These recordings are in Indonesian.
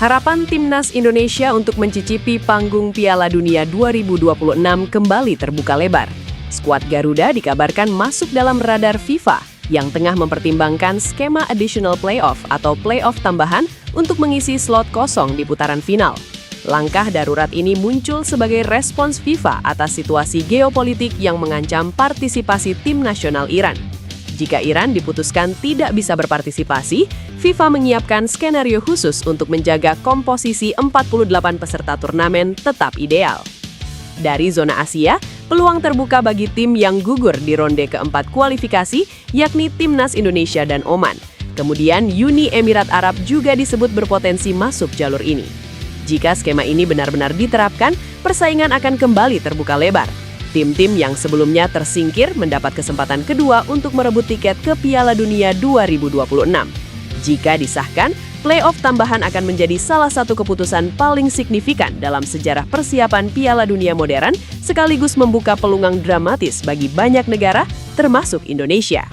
Harapan Timnas Indonesia untuk mencicipi panggung Piala Dunia 2026 kembali terbuka lebar. Skuad Garuda dikabarkan masuk dalam radar FIFA yang tengah mempertimbangkan skema additional playoff atau playoff tambahan untuk mengisi slot kosong di putaran final. Langkah darurat ini muncul sebagai respons FIFA atas situasi geopolitik yang mengancam partisipasi tim nasional Iran. Jika Iran diputuskan tidak bisa berpartisipasi, FIFA menyiapkan skenario khusus untuk menjaga komposisi 48 peserta turnamen tetap ideal. Dari zona Asia, peluang terbuka bagi tim yang gugur di ronde keempat kualifikasi, yakni Timnas Indonesia dan Oman. Kemudian Uni Emirat Arab juga disebut berpotensi masuk jalur ini. Jika skema ini benar-benar diterapkan, persaingan akan kembali terbuka lebar. Tim-tim yang sebelumnya tersingkir mendapat kesempatan kedua untuk merebut tiket ke Piala Dunia 2026. Jika disahkan, playoff tambahan akan menjadi salah satu keputusan paling signifikan dalam sejarah persiapan Piala Dunia modern, sekaligus membuka peluang dramatis bagi banyak negara, termasuk Indonesia.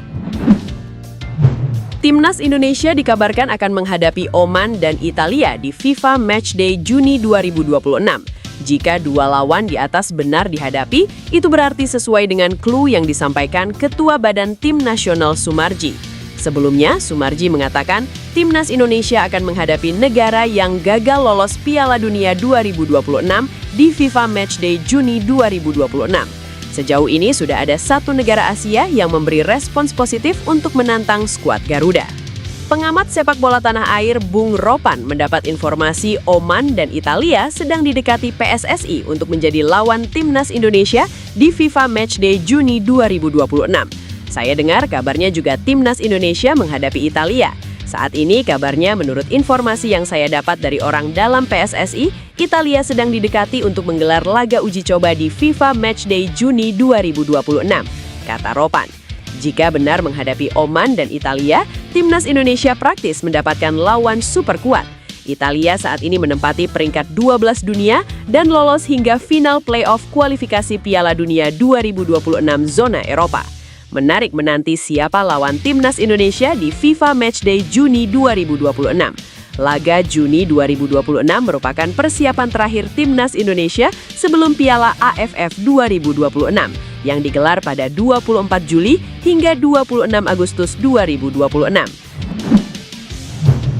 Timnas Indonesia dikabarkan akan menghadapi Oman dan Italia di FIFA Matchday Juni 2026. Jika dua lawan di atas benar dihadapi, itu berarti sesuai dengan clue yang disampaikan Ketua Badan Tim Nasional Sumarji. Sebelumnya, Sumarji mengatakan Timnas Indonesia akan menghadapi negara yang gagal lolos Piala Dunia 2026 di FIFA Matchday Juni 2026. Sejauh ini sudah ada satu negara Asia yang memberi respons positif untuk menantang skuad Garuda. Pengamat sepak bola tanah air Bung Ropan mendapat informasi Oman dan Italia sedang didekati PSSI untuk menjadi lawan Timnas Indonesia di FIFA Matchday Juni 2026. Saya dengar kabarnya juga Timnas Indonesia menghadapi Italia. Saat ini kabarnya menurut informasi yang saya dapat dari orang dalam PSSI, Italia sedang didekati untuk menggelar laga uji coba di FIFA Matchday Juni 2026, kata Ropan. Jika benar menghadapi Oman dan Italia, Timnas Indonesia praktis mendapatkan lawan super kuat. Italia saat ini menempati peringkat 12 dunia dan lolos hingga final playoff kualifikasi Piala Dunia 2026 zona Eropa. Menarik menanti siapa lawan Timnas Indonesia di FIFA Matchday Juni 2026. Laga Juni 2026 merupakan persiapan terakhir Timnas Indonesia sebelum Piala AFF 2026 yang digelar pada 24 Juli hingga 26 Agustus 2026.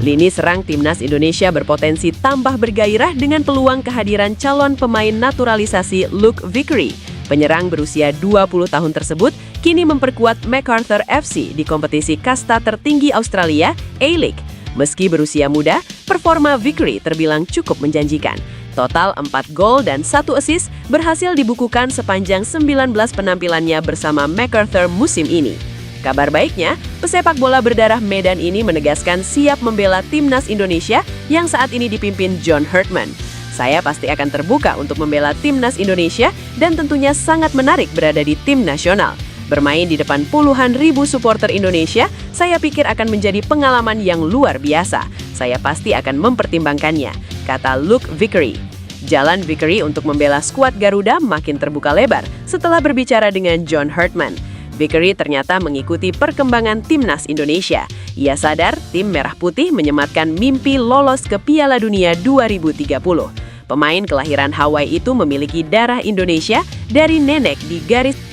Lini serang Timnas Indonesia berpotensi tambah bergairah dengan peluang kehadiran calon pemain naturalisasi Luke Vickery. Penyerang berusia 20 tahun tersebut kini memperkuat MacArthur FC di kompetisi kasta tertinggi Australia, A-League. Meski berusia muda, performa Vickery terbilang cukup menjanjikan. Total 4 gol dan 1 assist berhasil dibukukan sepanjang 19 penampilannya bersama MacArthur musim ini. Kabar baiknya, pesepak bola berdarah Medan ini menegaskan siap membela Timnas Indonesia yang saat ini dipimpin John Herdman. Saya pasti akan terbuka untuk membela Timnas Indonesia dan tentunya sangat menarik berada di tim nasional. Bermain di depan puluhan ribu supporter Indonesia, saya pikir akan menjadi pengalaman yang luar biasa. Saya pasti akan mempertimbangkannya, kata Luke Vickery. Jalan Vickery untuk membela skuad Garuda makin terbuka lebar setelah berbicara dengan John Herdman. Vickery ternyata mengikuti perkembangan Timnas Indonesia. Ia sadar tim Merah Putih menyematkan mimpi lolos ke Piala Dunia 2030. Pemain kelahiran Hawaii itu memiliki darah Indonesia dari nenek di garis.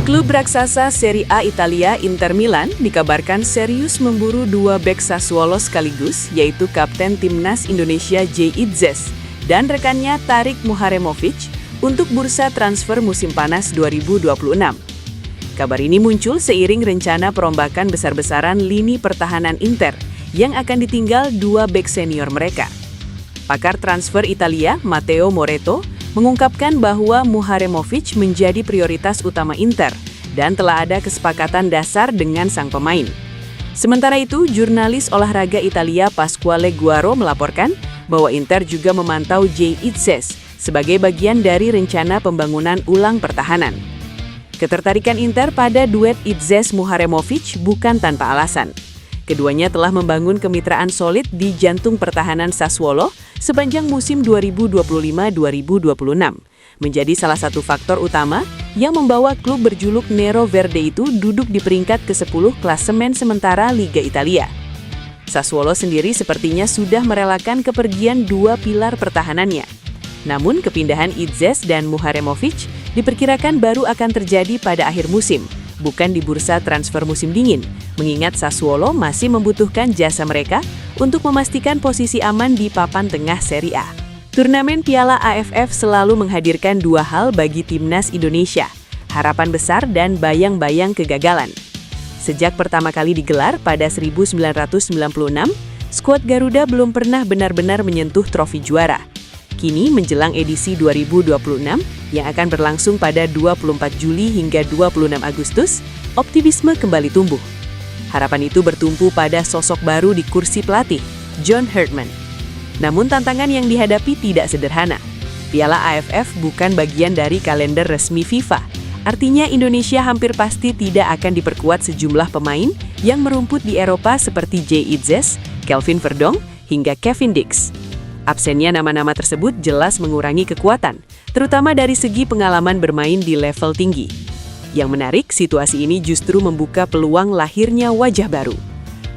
Klub raksasa Serie A Italia Inter Milan dikabarkan serius memburu dua bek Sassuolo sekaligus, yaitu Kapten Timnas Indonesia Jay Itzes dan rekannya Tarik Muharemovic untuk bursa transfer musim panas 2026. Kabar ini muncul seiring rencana perombakan besar-besaran lini pertahanan Inter yang akan ditinggal dua bek senior mereka. Pakar transfer Italia, Matteo Moretto, mengungkapkan bahwa Muharemovic menjadi prioritas utama Inter dan telah ada kesepakatan dasar dengan sang pemain. Sementara itu, jurnalis olahraga Italia Pasquale Guaro melaporkan bahwa Inter juga memantau Jay Itzes sebagai bagian dari rencana pembangunan ulang pertahanan. Ketertarikan Inter pada duet Itzes-Muharemovic bukan tanpa alasan. Keduanya telah membangun kemitraan solid di jantung pertahanan Sassuolo sepanjang musim 2025-2026, menjadi salah satu faktor utama yang membawa klub berjuluk Nero Verde itu duduk di peringkat ke-10 klasemen sementara Liga Italia. Sassuolo sendiri sepertinya sudah merelakan kepergian dua pilar pertahanannya. Namun kepindahan Idzes dan Muharemovic diperkirakan baru akan terjadi pada akhir musim, bukan di bursa transfer musim dingin, mengingat Sassuolo masih membutuhkan jasa mereka untuk memastikan posisi aman di papan tengah Serie A. Turnamen Piala AFF selalu menghadirkan dua hal bagi timnas Indonesia, harapan besar dan bayang-bayang kegagalan. Sejak pertama kali digelar pada 1996, skuad Garuda belum pernah benar-benar menyentuh trofi juara. Kini menjelang edisi 2026 yang akan berlangsung pada 24 Juli hingga 26 Agustus, optimisme kembali tumbuh. Harapan itu bertumpu pada sosok baru di kursi pelatih, John Herdman. Namun tantangan yang dihadapi tidak sederhana. Piala AFF bukan bagian dari kalender resmi FIFA. Artinya Indonesia hampir pasti tidak akan diperkuat sejumlah pemain yang merumput di Eropa seperti Jay Idzes, Kelvin Verdong, hingga Kevin Dix. Absennya nama-nama tersebut jelas mengurangi kekuatan, terutama dari segi pengalaman bermain di level tinggi. Yang menarik, situasi ini justru membuka peluang lahirnya wajah baru.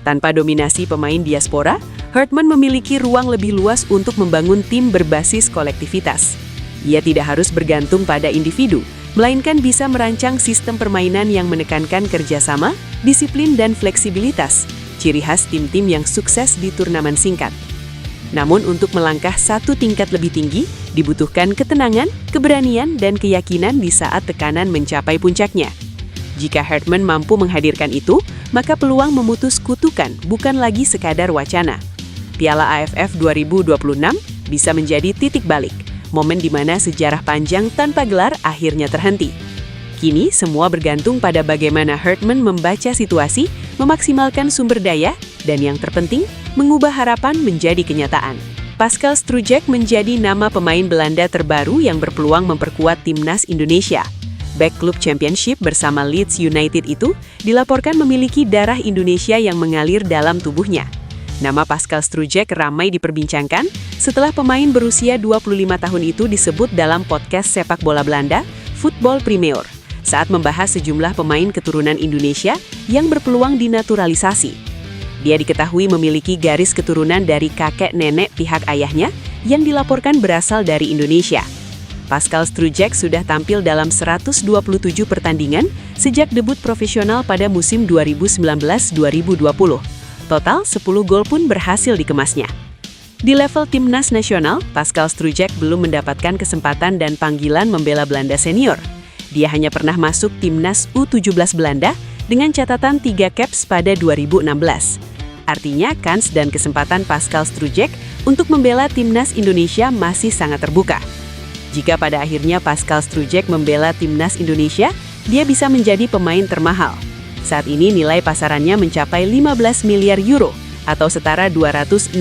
Tanpa dominasi pemain diaspora, Herdman memiliki ruang lebih luas untuk membangun tim berbasis kolektivitas. Ia tidak harus bergantung pada individu, melainkan bisa merancang sistem permainan yang menekankan kerjasama, disiplin, dan fleksibilitas, ciri khas tim-tim yang sukses di turnamen singkat. Namun untuk melangkah satu tingkat lebih tinggi, dibutuhkan ketenangan, keberanian, dan keyakinan di saat tekanan mencapai puncaknya. Jika Herdman mampu menghadirkan itu, maka peluang memutus kutukan bukan lagi sekadar wacana. Piala AFF 2026 bisa menjadi titik balik, momen di mana sejarah panjang tanpa gelar akhirnya terhenti. Kini semua bergantung pada bagaimana Herdman membaca situasi, memaksimalkan sumber daya, dan yang terpenting, mengubah harapan menjadi kenyataan. Pascal Struijk menjadi nama pemain Belanda terbaru yang berpeluang memperkuat timnas Indonesia. Bek klub Championship bersama Leeds United itu dilaporkan memiliki darah Indonesia yang mengalir dalam tubuhnya. Nama Pascal Struijk ramai diperbincangkan setelah pemain berusia 25 tahun itu disebut dalam podcast sepak bola Belanda, Football Premier, saat membahas sejumlah pemain keturunan Indonesia yang berpeluang dinaturalisasi. Dia diketahui memiliki garis keturunan dari kakek nenek pihak ayahnya yang dilaporkan berasal dari Indonesia. Pascal Struijk sudah tampil dalam 127 pertandingan sejak debut profesional pada musim 2019-2020. Total 10 gol pun berhasil dikemasnya. Di level timnas nasional, Pascal Struijk belum mendapatkan kesempatan dan panggilan membela Belanda senior. Dia hanya pernah masuk timnas U17 Belanda dengan catatan 3 caps pada 2016. Artinya, kans dan kesempatan Pascal Struijk untuk membela timnas Indonesia masih sangat terbuka. Jika pada akhirnya Pascal Struijk membela timnas Indonesia, dia bisa menjadi pemain termahal. Saat ini nilai pasarannya mencapai 15 miliar euro atau setara 260,72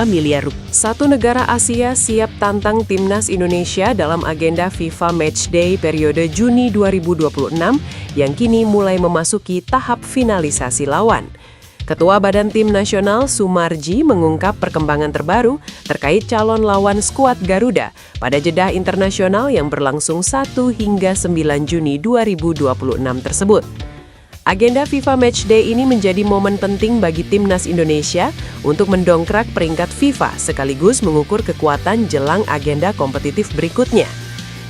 miliar rupiah. Satu negara Asia siap tantang timnas Indonesia dalam agenda FIFA Matchday periode Juni 2026 yang kini mulai memasuki tahap finalisasi lawan. Ketua Badan Tim Nasional Sumarji mengungkap perkembangan terbaru terkait calon lawan skuad Garuda pada jeda internasional yang berlangsung 1 hingga 9 Juni 2026 tersebut. Agenda FIFA Matchday ini menjadi momen penting bagi timnas Indonesia untuk mendongkrak peringkat FIFA sekaligus mengukur kekuatan jelang agenda kompetitif berikutnya.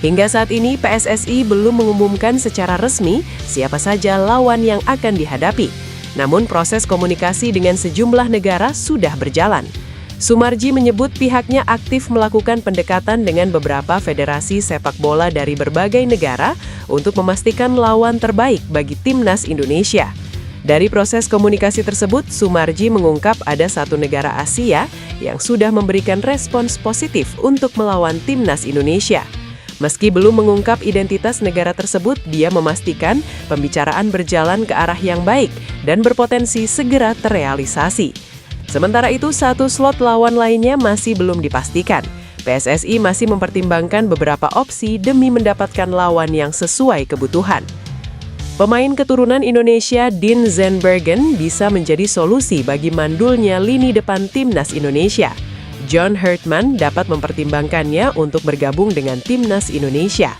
Hingga saat ini PSSI belum mengumumkan secara resmi siapa saja lawan yang akan dihadapi. Namun proses komunikasi dengan sejumlah negara sudah berjalan. Sumarji menyebut pihaknya aktif melakukan pendekatan dengan beberapa federasi sepak bola dari berbagai negara untuk memastikan lawan terbaik bagi timnas Indonesia. Dari proses komunikasi tersebut, Sumarji mengungkap ada satu negara Asia yang sudah memberikan respons positif untuk melawan timnas Indonesia. Meski belum mengungkap identitas negara tersebut, dia memastikan pembicaraan berjalan ke arah yang baik dan berpotensi segera terrealisasi. Sementara itu, satu slot lawan lainnya masih belum dipastikan. PSSI masih mempertimbangkan beberapa opsi demi mendapatkan lawan yang sesuai kebutuhan. Pemain keturunan Indonesia Dean Zandbergen bisa menjadi solusi bagi mandulnya lini depan timnas Indonesia. John Herdman dapat mempertimbangkannya untuk bergabung dengan timnas Indonesia.